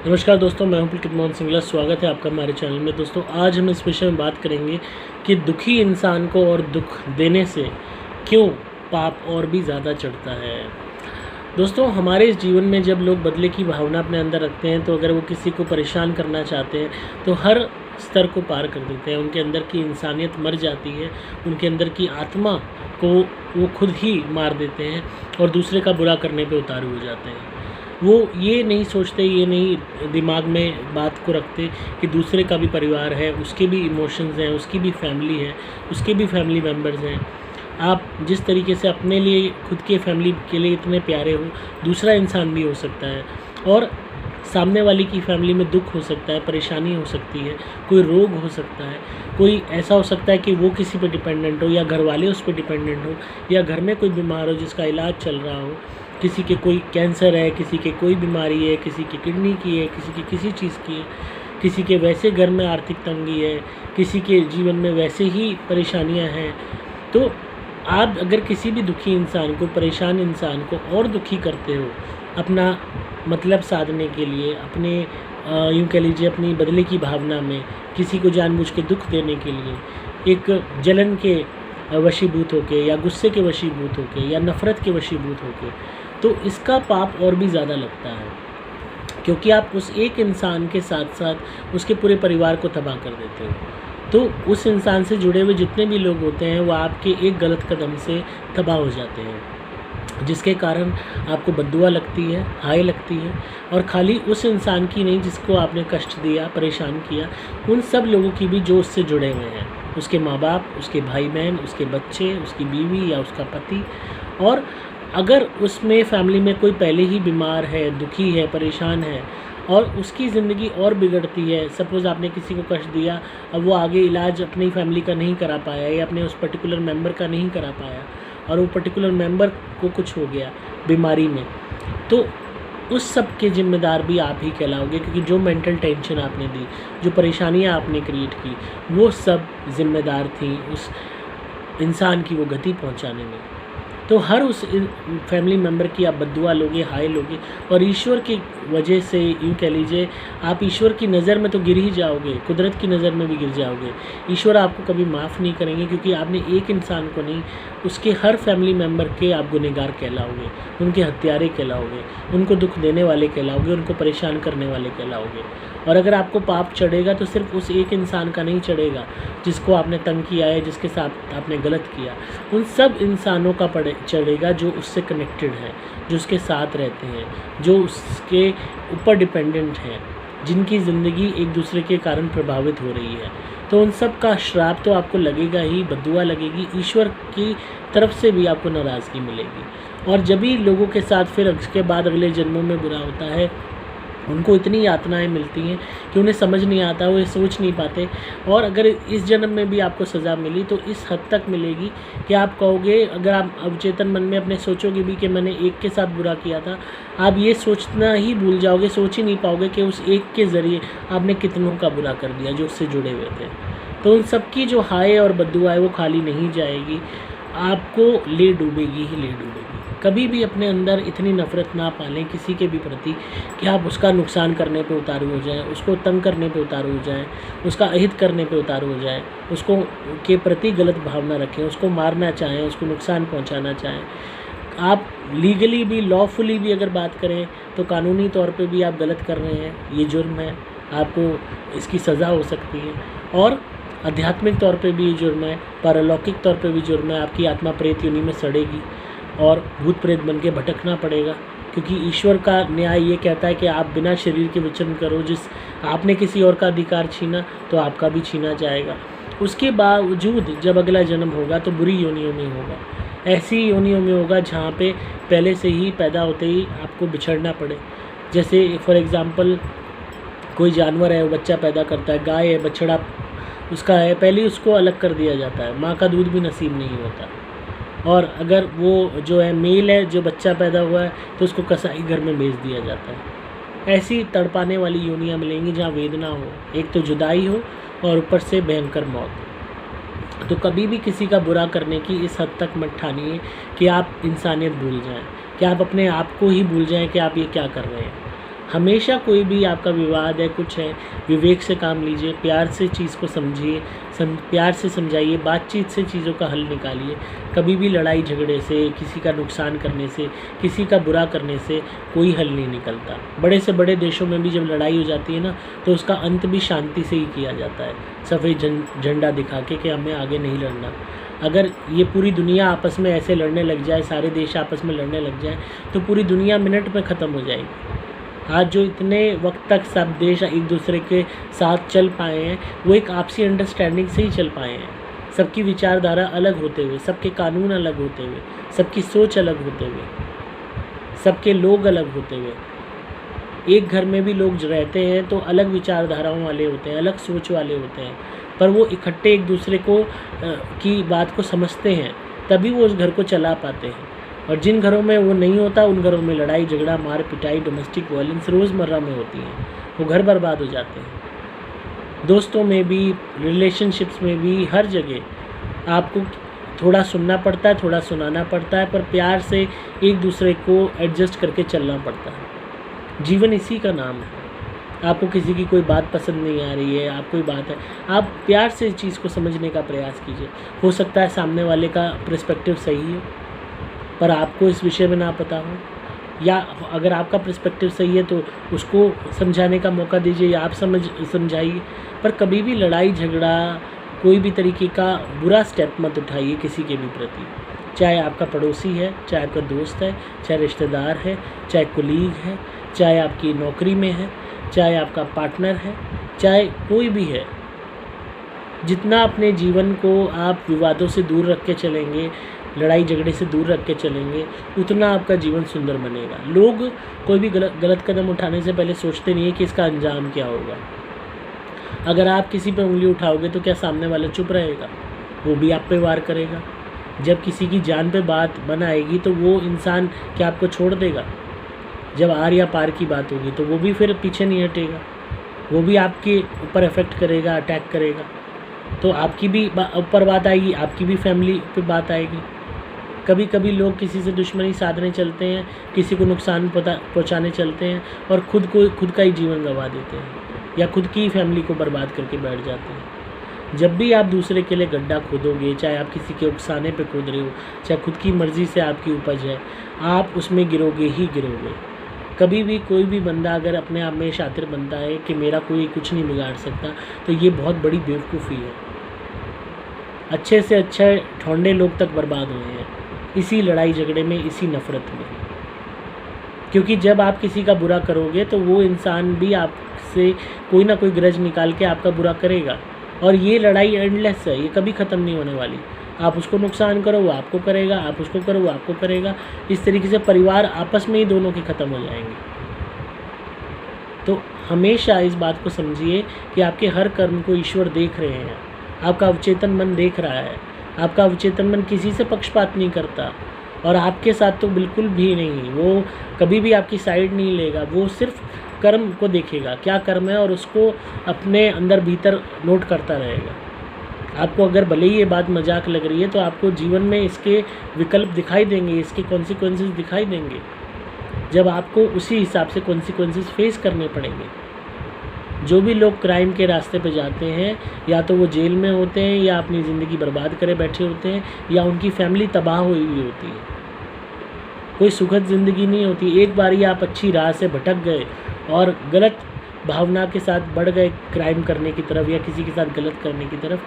नमस्कार दोस्तों, मैं हूं पुलकित मोहन सिंगला। स्वागत है आपका हमारे चैनल में। दोस्तों, आज हम इस विषय में बात करेंगे कि दुखी इंसान को और दुख देने से क्यों पाप और भी ज़्यादा चढ़ता है। दोस्तों, हमारे इस जीवन में जब लोग बदले की भावना अपने अंदर रखते हैं, तो अगर वो किसी को परेशान करना चाहते हैं तो हर स्तर को पार कर देते हैं। उनके अंदर की इंसानियत मर जाती है, उनके अंदर की आत्मा को वो खुद ही मार देते हैं और दूसरे का बुरा करने पे उतारू हो जाते हैं। वो ये नहीं सोचते, ये नहीं दिमाग में बात को रखते कि दूसरे का भी परिवार है, उसके भी इमोशंस हैं, उसकी भी फैमिली है, उसके भी फैमिली मेम्बर्स हैं। आप जिस तरीके से अपने लिए, खुद के फैमिली के लिए इतने प्यारे हो, दूसरा इंसान भी हो सकता है और सामने वाले की फैमिली में दुख हो सकता है, परेशानी हो सकती है, कोई रोग हो सकता है, कोई ऐसा हो सकता है कि वो किसी पे डिपेंडेंट हो या घर वाले उस पे डिपेंडेंट हो, या घर में कोई बीमार हो जिसका इलाज चल रहा हो। किसी के कोई कैंसर है, किसी के कोई बीमारी है, किसी की किडनी की है, किसी की किसी चीज़ की है, किसी के वैसे घर में आर्थिक तंगी है, किसी के जीवन में वैसे ही परेशानियां हैं। तो आप अगर किसी भी दुखी इंसान को, परेशान इंसान को और दुखी करते हो अपना मतलब साधने के लिए, अपने यूँ कह लीजिए अपनी बदले की भावना में, किसी को जानबूझ के दुख देने के लिए, एक जलन के वशीभूत होके, या गुस्से के वशीभूत होके, या नफ़रत के वशीभूत होके, तो इसका पाप और भी ज़्यादा लगता है, क्योंकि आप उस एक इंसान के साथ साथ उसके पूरे परिवार को तबाह कर देते हो। तो उस इंसान से जुड़े हुए जितने भी लोग होते हैं, वो आपके एक गलत कदम से तबाह हो जाते हैं, जिसके कारण आपको बद्दुआ लगती है, हाय लगती है। और खाली उस इंसान की नहीं जिसको आपने कष्ट दिया, परेशान किया, उन सब लोगों की भी जो उससे जुड़े हुए हैं, उसके माँ बाप, उसके भाई बहन, उसके बच्चे, उसकी बीवी या उसका पति। और अगर उसमें फैमिली में कोई पहले ही बीमार है, दुखी है, परेशान है और उसकी ज़िंदगी और बिगड़ती है, सपोज़ आपने किसी को कष्ट दिया, अब वो आगे इलाज अपनी फैमिली का नहीं करा पाया या अपने उस पर्टिकुलर मेंबर का नहीं करा पाया और वो पर्टिकुलर मेंबर को कुछ हो गया बीमारी में, तो उस सब के ज़िम्मेदार भी आप ही कहलाओगे, क्योंकि जो मेंटल टेंशन आपने दी, जो परेशानियाँ आपने क्रिएट की, वो सब ज़िम्मेदार थी उस इंसान की वो गति पहुँचाने में। तो हर उस फैमिली मेम्बर की आप बद्दुआ लोगे, हाय लोगे, और ईश्वर की वजह से यूँ कह लीजिए आप ईश्वर की नज़र में तो गिर ही जाओगे, कुदरत की नज़र में भी गिर जाओगे। ईश्वर आपको कभी माफ़ नहीं करेंगे, क्योंकि आपने एक इंसान को नहीं, उसके हर फैमिली मेम्बर के आप गुनहगार कहलाओगे, उनके हत्यारे कहलाओगे, उनको दुख देने वाले कहलाओगे, उनको परेशान करने वाले कहलाओगे। और अगर आपको पाप चढ़ेगा तो सिर्फ उस एक इंसान का नहीं चढ़ेगा जिसको आपने तंग किया है, जिसके साथ आपने गलत किया, उन सब इंसानों का चढ़ेगा जो उससे कनेक्टेड है, जो उसके साथ रहते हैं, जो उसके ऊपर डिपेंडेंट हैं, जिनकी ज़िंदगी एक दूसरे के कारण प्रभावित हो रही है। तो उन सब का श्राप तो आपको लगेगा ही, बद्दुआ लगेगी, ईश्वर की तरफ से भी आपको नाराज़गी मिलेगी। और जब भी लोगों के साथ फिर उसके बाद अगले जन्मों में बुरा होता है, उनको इतनी यातनाएं मिलती हैं कि उन्हें समझ नहीं आता, वो ये सोच नहीं पाते। और अगर इस जन्म में भी आपको सज़ा मिली तो इस हद तक मिलेगी कि आप कहोगे, अगर आप अवचेतन मन में अपने सोचोगे भी कि मैंने एक के साथ बुरा किया था, आप ये सोचना ही भूल जाओगे, सोच ही नहीं पाओगे कि उस एक के ज़रिए आपने कितनों का बुरा कर दिया जो उससे जुड़े हुए थे। तो उन सब की जो हाय और बद्दुआ है वो खाली नहीं जाएगी, आपको ले डूबेगी ही ले डूबेगी। कभी भी अपने अंदर इतनी नफ़रत ना पालें किसी के भी प्रति कि आप उसका नुकसान करने पे उतारू हो जाएं, उसको तंग करने पे उतारू हो जाएं, उसका अहित करने पे उतारू हो जाएं, उसको के प्रति गलत भावना रखें, उसको मारना चाहें, उसको नुकसान पहुंचाना चाहें। आप लीगली भी, लॉफुली भी अगर बात करें तो कानूनी तौर पे भी आप गलत कर रहे हैं, ये जुर्म है, आपको इसकी सज़ा हो सकती है। और आध्यात्मिक तौर पे भी ये जुर्म है, पारलौकिक तौर पे भी जुर्म है, आपकी आत्मा प्रेत योनि में सड़ेगी और भूत प्रेत बन के भटकना पड़ेगा, क्योंकि ईश्वर का न्याय ये कहता है कि आप बिना शरीर के विचरण करो, जिस आपने किसी और का अधिकार छीना तो आपका भी छीना जाएगा। उसके बावजूद जब अगला जन्म होगा तो बुरी योनियों में होगा, ऐसी योनियों में होगा जहाँ पे पहले से ही पैदा होते ही आपको बिछड़ना पड़े। जैसे फॉर एग्ज़ाम्पल कोई जानवर है, वो बच्चा पैदा करता है, गाय है, बछड़ा उसका है, पहले ही उसको अलग कर दिया जाता है, माँ का दूध भी नसीब नहीं होता। और अगर वो जो है मेल है, जो बच्चा पैदा हुआ है, तो उसको कसाई घर में भेज दिया जाता है। ऐसी तड़पाने वाली योनियाँ मिलेंगी जहाँ वेदना हो, एक तो जुदाई हो और ऊपर से भयंकर मौत। तो कभी भी किसी का बुरा करने की इस हद तक मत ठानिए कि आप इंसानियत भूल जाएं, कि आप अपने आप को ही भूल जाएं कि आप ये क्या कर रहे हैं। हमेशा कोई भी आपका विवाद है, कुछ है, विवेक से काम लीजिए, प्यार से चीज़ को समझिए, प्यार से समझाइए, बातचीत से चीज़ों का हल निकालिए। कभी भी लड़ाई झगड़े से, किसी का नुकसान करने से, किसी का बुरा करने से कोई हल नहीं निकलता। बड़े से बड़े देशों में भी जब लड़ाई हो जाती है ना, तो उसका अंत भी शांति से ही किया जाता है, सफ़ेद झंडा दिखा के कि हमें आगे नहीं लड़ना। अगर ये पूरी दुनिया आपस में ऐसे लड़ने लग जाए, सारे देश आपस में लड़ने लग जाए, तो पूरी दुनिया मिनट में ख़त्म हो जाएगी। आज जो इतने वक्त तक सब देश एक दूसरे के साथ चल पाए हैं, वो एक आपसी अंडरस्टैंडिंग से ही चल पाए हैं। सबकी विचारधारा अलग होते हुए, सबके कानून अलग होते हुए, सबकी सोच अलग होते हुए, सबके लोग अलग होते हुए। एक घर में भी लोग रहते हैं तो अलग विचारधाराओं वाले होते हैं, अलग सोच वाले होते हैं, पर वो इकट्ठे एक दूसरे को की बात को समझते हैं, तभी वो उस घर को चला पाते हैं। और जिन घरों में वो नहीं होता, उन घरों में लड़ाई झगड़ा, मार पिटाई, डोमेस्टिक वायलेंस रोज़मर्रा में होती है, वो घर बर्बाद हो जाते हैं। दोस्तों में भी, रिलेशनशिप्स में भी, हर जगह आपको थोड़ा सुनना पड़ता है, थोड़ा सुनाना पड़ता है, पर प्यार से एक दूसरे को एडजस्ट करके चलना पड़ता है। जीवन इसी का नाम है। आपको किसी की कोई बात पसंद नहीं आ रही है, आप कोई बात है, आप प्यार से इस चीज़ को समझने का प्रयास कीजिए। हो सकता है सामने वाले का पर्सपेक्टिव सही है, पर आपको इस विषय में ना पता हो, या अगर आपका पर्सपेक्टिव सही है तो उसको समझाने का मौका दीजिए, या आप समझाइए। पर कभी भी लड़ाई झगड़ा, कोई भी तरीके का बुरा स्टेप मत उठाइए किसी के भी प्रति, चाहे आपका पड़ोसी है, चाहे आपका दोस्त है, चाहे रिश्तेदार है, चाहे कुलीग है, चाहे आपकी नौकरी में है, चाहे आपका पार्टनर है, चाहे कोई भी है। जितना अपने जीवन को आप विवादों से दूर रख के चलेंगे, लड़ाई झगड़े से दूर रख के चलेंगे, उतना आपका जीवन सुंदर बनेगा। लोग कोई भी गलत कदम उठाने से पहले सोचते नहीं है कि इसका अंजाम क्या होगा। अगर आप किसी पे उंगली उठाओगे तो क्या सामने वाला चुप रहेगा? वो भी आप पे वार करेगा। जब किसी की जान पे बात बन आएगी तो वो इंसान क्या आपको छोड़ देगा? जब आर या पार की बात होगी तो वो भी फिर पीछे नहीं हटेगा, वो भी आपके ऊपर इफ़ेक्ट करेगा, अटैक करेगा। तो आपकी भी ऊपर बात आएगी, आपकी भी फैमिली पे बात आएगी। कभी कभी लोग किसी से दुश्मनी साधने चलते हैं, किसी को नुकसान पहुंचाने चलते हैं, और खुद का ही जीवन गंवा देते हैं, या खुद की फैमिली को बर्बाद करके बैठ जाते हैं। जब भी आप दूसरे के लिए गड्ढा खोदोगे, चाहे आप किसी के उकसाने पे खोद रहे हो, चाहे खुद की मर्ज़ी से आपकी उपज है, आप उसमें गिरोगे ही गिरोगे। कभी भी कोई भी बंदा अगर अपने आप में शातिर बनता है कि मेरा कोई कुछ नहीं बिगाड़ सकता, तो ये बहुत बड़ी बेवकूफ़ी है। अच्छे से अच्छे ठोंडे लोग तक बर्बाद हुए हैं इसी लड़ाई झगड़े में, इसी नफ़रत में। क्योंकि जब आप किसी का बुरा करोगे तो वो इंसान भी आपसे कोई ना कोई ग्रज निकाल के आपका बुरा करेगा, और ये लड़ाई एंडलेस है, ये कभी ख़त्म नहीं होने वाली। आप उसको नुकसान करो, वो आपको करेगा, आप उसको करो, वो आपको करेगा। इस तरीके से परिवार आपस में ही दोनों के ख़त्म हो जाएंगे। तो हमेशा इस बात को समझिए कि आपके हर कर्म को ईश्वर देख रहे हैं, आपका अवचेतन मन देख रहा है। आपका अवचेतन मन किसी से पक्षपात नहीं करता, और आपके साथ तो बिल्कुल भी नहीं। वो कभी भी आपकी साइड नहीं लेगा, वो सिर्फ कर्म को देखेगा, क्या कर्म है, और उसको अपने अंदर भीतर नोट करता रहेगा। आपको अगर भले ही ये बात मजाक लग रही है, तो आपको जीवन में इसके विकल्प दिखाई देंगे, इसके कॉन्सिक्वेंसेस दिखाई देंगे, जब आपको उसी हिसाब से कॉन्सिक्वेंसेस फेस करने पड़ेंगे। जो भी लोग क्राइम के रास्ते पे जाते हैं, या तो वो जेल में होते हैं, या अपनी ज़िंदगी बर्बाद करे बैठे होते हैं, या उनकी फैमिली तबाह हुई हुई होती है। कोई सुखद ज़िंदगी नहीं होती। एक बारी आप अच्छी राह से भटक गए और गलत भावना के साथ बढ़ गए क्राइम करने की तरफ, या किसी के साथ गलत करने की तरफ,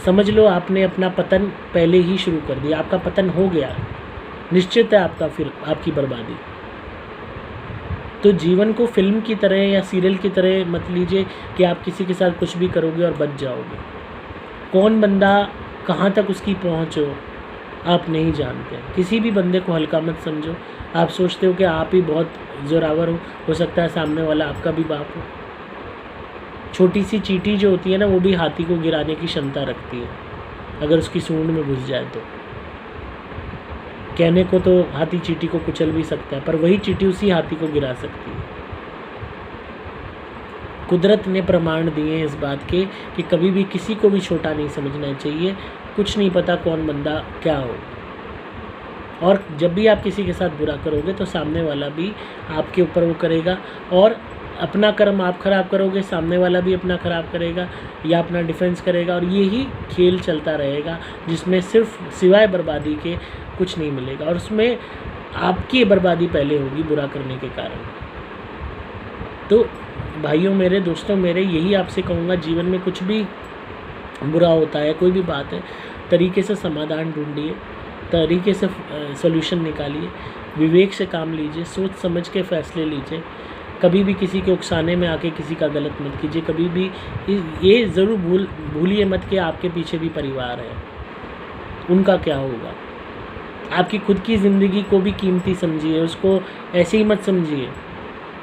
समझ लो आपने अपना पतन पहले ही शुरू कर दिया। आपका पतन हो गया, निश्चित है आपका फिर आपकी बर्बादी। तो जीवन को फिल्म की तरह या सीरियल की तरह मत लीजिए कि आप किसी के साथ कुछ भी करोगे और बच जाओगे। कौन बंदा कहाँ तक उसकी पहुँच हो आप नहीं जानते। किसी भी बंदे को हल्का मत समझो। आप सोचते हो कि आप ही बहुत ज़ोरावर हो सकता है सामने वाला आपका भी बाप हो। छोटी सी चींटी जो होती है ना, वो भी हाथी को गिराने की क्षमता रखती है अगर उसकी सूंड में घुस जाए तो। कहने को तो हाथी चींटी को कुचल भी सकता है, पर वही चींटी उसी हाथी को गिरा सकती है। कुदरत ने प्रमाण दिए हैं इस बात के कि कभी भी किसी को भी छोटा नहीं समझना चाहिए। कुछ नहीं पता कौन बंदा क्या हो। और जब भी आप किसी के साथ बुरा करोगे तो सामने वाला भी आपके ऊपर वो करेगा, और अपना कर्म आप ख़राब करोगे, सामने वाला भी अपना ख़राब करेगा या अपना डिफेंस करेगा, और यही खेल चलता रहेगा जिसमें सिर्फ सिवाय बर्बादी के कुछ नहीं मिलेगा, और उसमें आपकी बर्बादी पहले होगी बुरा करने के कारण। तो भाइयों मेरे, दोस्तों मेरे, यही आपसे कहूँगा, जीवन में कुछ भी बुरा होता है, कोई भी बात है, तरीके से समाधान ढूंढिए, तरीके से सॉल्यूशन निकालिए, विवेक से काम लीजिए, सोच समझ के फैसले लीजिए। कभी भी किसी के उकसाने में आके किसी का गलत मत कीजिए। कभी भी ये ज़रूर भूलिए मत कि आपके पीछे भी परिवार है, उनका क्या होगा। आपकी खुद की ज़िंदगी को भी कीमती समझिए, उसको ऐसे ही मत समझिए।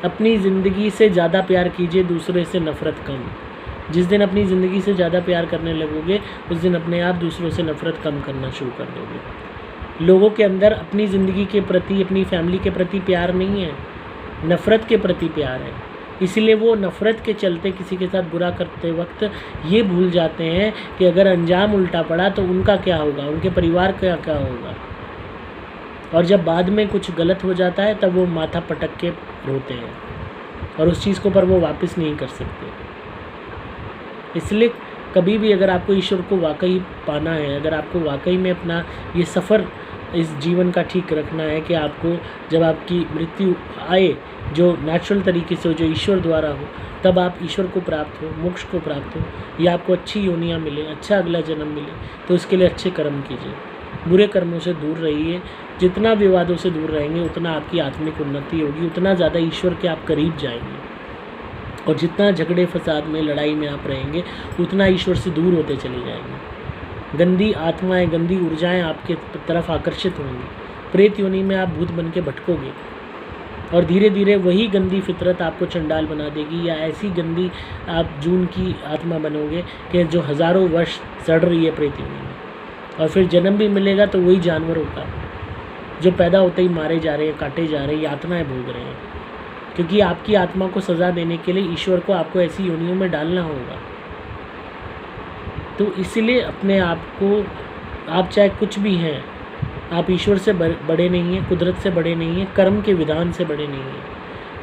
अपनी ज़िंदगी से ज़्यादा प्यार कीजिए, दूसरे से नफ़रत कम। जिस दिन अपनी ज़िंदगी से ज़्यादा प्यार करने लगोगे, उस दिन अपने आप दूसरों से नफ़रत कम करना शुरू कर दोगे। लोगों के अंदर अपनी ज़िंदगी के प्रति, अपनी फैमिली के प्रति प्यार नहीं है, नफ़रत के प्रति प्यार है। इसीलिए वो नफ़रत के चलते किसी के साथ बुरा करते वक्त ये भूल जाते हैं कि अगर अंजाम उल्टा पड़ा तो उनका क्या होगा, उनके परिवार का क्या होगा। और जब बाद में कुछ गलत हो जाता है तब वो माथा पटक के रोते हैं, और उस चीज़ को पर वो वापस नहीं कर सकते। इसलिए कभी भी अगर आपको ईश्वर को वाकई पाना है, अगर आपको वाकई में अपना ये सफ़र इस जीवन का ठीक रखना है कि आपको जब आपकी मृत्यु आए, जो नेचुरल तरीके से हो, जो ईश्वर द्वारा हो, तब आप ईश्वर को प्राप्त हो, मोक्ष को प्राप्त हो, या आपको अच्छी योनियाँ मिले, अच्छा अगला जन्म मिले, तो इसके लिए अच्छे कर्म कीजिए, बुरे कर्मों से दूर रहिए। जितना विवादों से दूर रहेंगे उतना आपकी आत्मिक उन्नति होगी, उतना ज़्यादा ईश्वर के आप करीब जाएंगे, और जितना झगड़े फसाद में, लड़ाई में आप रहेंगे उतना ईश्वर से दूर होते चले जाएंगे। गंदी आत्माएं, गंदी ऊर्जाएं आपके तरफ आकर्षित होंगी। प्रेत योनि में आप भूत बन के भटकोगे, और धीरे धीरे वही गंदी फितरत आपको चंडाल बना देगी, या ऐसी गंदी आप जून की आत्मा बनोगे कि जो हज़ारों वर्ष सड़ रही है प्रेत योनि में, और फिर जन्म भी मिलेगा तो वही जानवर होगा जो पैदा होते ही मारे जा रहे हैं, काटे जा रहे हैं, यातनाएं भोग रहे हैं। क्योंकि आपकी आत्मा को सज़ा देने के लिए ईश्वर को आपको ऐसी योनियों में डालना होगा। तो इसलिए अपने आप को, आप चाहे कुछ भी हैं, आप ईश्वर से बड़े नहीं हैं, कुदरत से बड़े नहीं हैं, कर्म के विधान से बड़े नहीं हैं।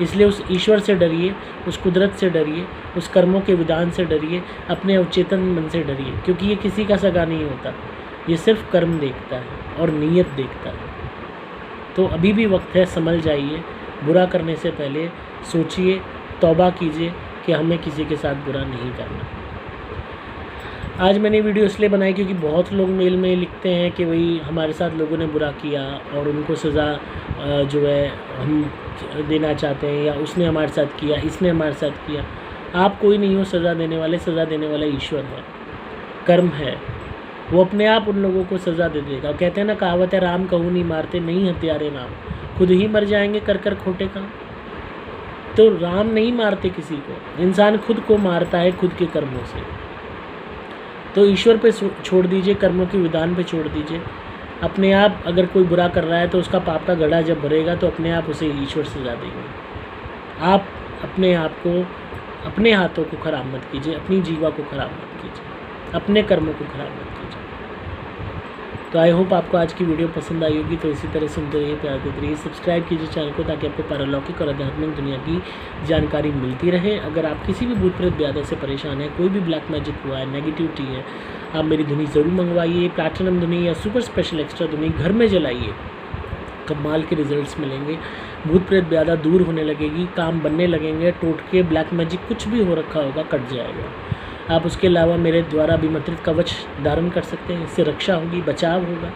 इसलिए उस ईश्वर से डरिए, उस कुदरत से डरिए, उस कर्मों के विधान से डरिए, अपने अवचेतन मन से डरिए, क्योंकि ये किसी का सगा नहीं होता, ये सिर्फ कर्म देखता है और नीयत देखता है। तो अभी भी वक्त है, संभल जाइए। बुरा करने से पहले सोचिए, तौबा कीजिए कि हमें किसी के साथ बुरा नहीं करना। आज मैंने वीडियो इसलिए बनाई क्योंकि बहुत लोग मेल में लिखते हैं कि वही हमारे साथ लोगों ने बुरा किया और उनको सज़ा जो है हम देना चाहते हैं, या उसने हमारे साथ किया, इसने हमारे साथ किया। आप कोई नहीं हो सज़ा देने वाले, सज़ा देने वाला ईश्वर है, कर्म है, वो अपने आप उन लोगों को सज़ा दे देगा। कहते हैं ना, कहावत है, राम कहूँ नहीं मारते, नहीं हत्यारे नाम, खुद ही मर जाएंगे कर कर खोटे काम। तो राम नहीं मारते किसी को, इंसान खुद को मारता है खुद के कर्मों से। तो ईश्वर पे छोड़ दीजिए, कर्मों के विधान पे छोड़ दीजिए। अपने आप अगर कोई बुरा कर रहा है तो उसका पाप का घड़ा जब भरेगा तो अपने आप उसे ईश्वर सजा देंगे। आप अपने आप को, अपने हाथों को खराब मत कीजिए, अपनी जीवा को खराब मत कीजिए, अपने कर्मों को खराब मत कीजिए। तो आई होप आपको आज की वीडियो पसंद आई होगी। तो इसी तरह सुनते रहिए, प्यार देते रहिए, सब्सक्राइब कीजिए चैनल को, ताकि आपको पारलौकिक और आध्यात्मिक दुनिया की जानकारी मिलती रहे। अगर आप किसी भी भूत प्रेत ब्याधा से परेशान हैं, कोई भी ब्लैक मैजिक हुआ है, नेगेटिविटी है, आप मेरी धुनी ज़रूर मंगवाइए। प्लैटिनम धुनी या सुपर स्पेशल एक्स्ट्रा धुनी घर में जलाइए, कमाल के रिजल्ट्स मिलेंगे। भूत प्रेत ब्याधा दूर होने लगेगी, काम बनने लगेंगे, टोटके, ब्लैक मैजिक कुछ भी हो रखा होगा कट जाएगा। आप उसके अलावा मेरे द्वारा अभिमंत्रित कवच धारण कर सकते हैं, इससे रक्षा होगी, बचाव होगा,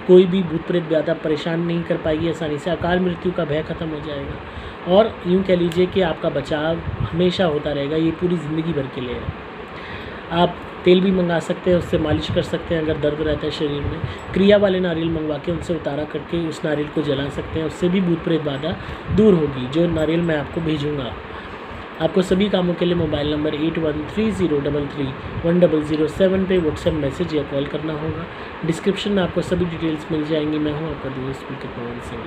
कोई भी भूत प्रेत ब्याधा परेशान नहीं कर पाएगी आसानी से। अकाल मृत्यु का भय खत्म हो जाएगा, और यूँ कह लीजिए कि आपका बचाव हमेशा होता रहेगा, ये पूरी ज़िंदगी भर के लिए है। आप तेल भी मंगा सकते हैं, उससे मालिश कर सकते हैं अगर दर्द रहता है शरीर में। क्रिया वाले नारियल मंगवा के उनसे उतारा करके उस नारियल को जला सकते हैं, उससे भी भूत प्रेत बाधा दूर होगी। जो नारियल मैं आपको भेजूँगा। आपको सभी कामों के लिए मोबाइल नंबर 8130331007 पे व्हाट्सएप मैसेज या कॉल करना होगा। डिस्क्रिप्शन में आपको सभी डिटेल्स मिल जाएंगी। मैं हूँ आपका दोस्त पवन सिंह।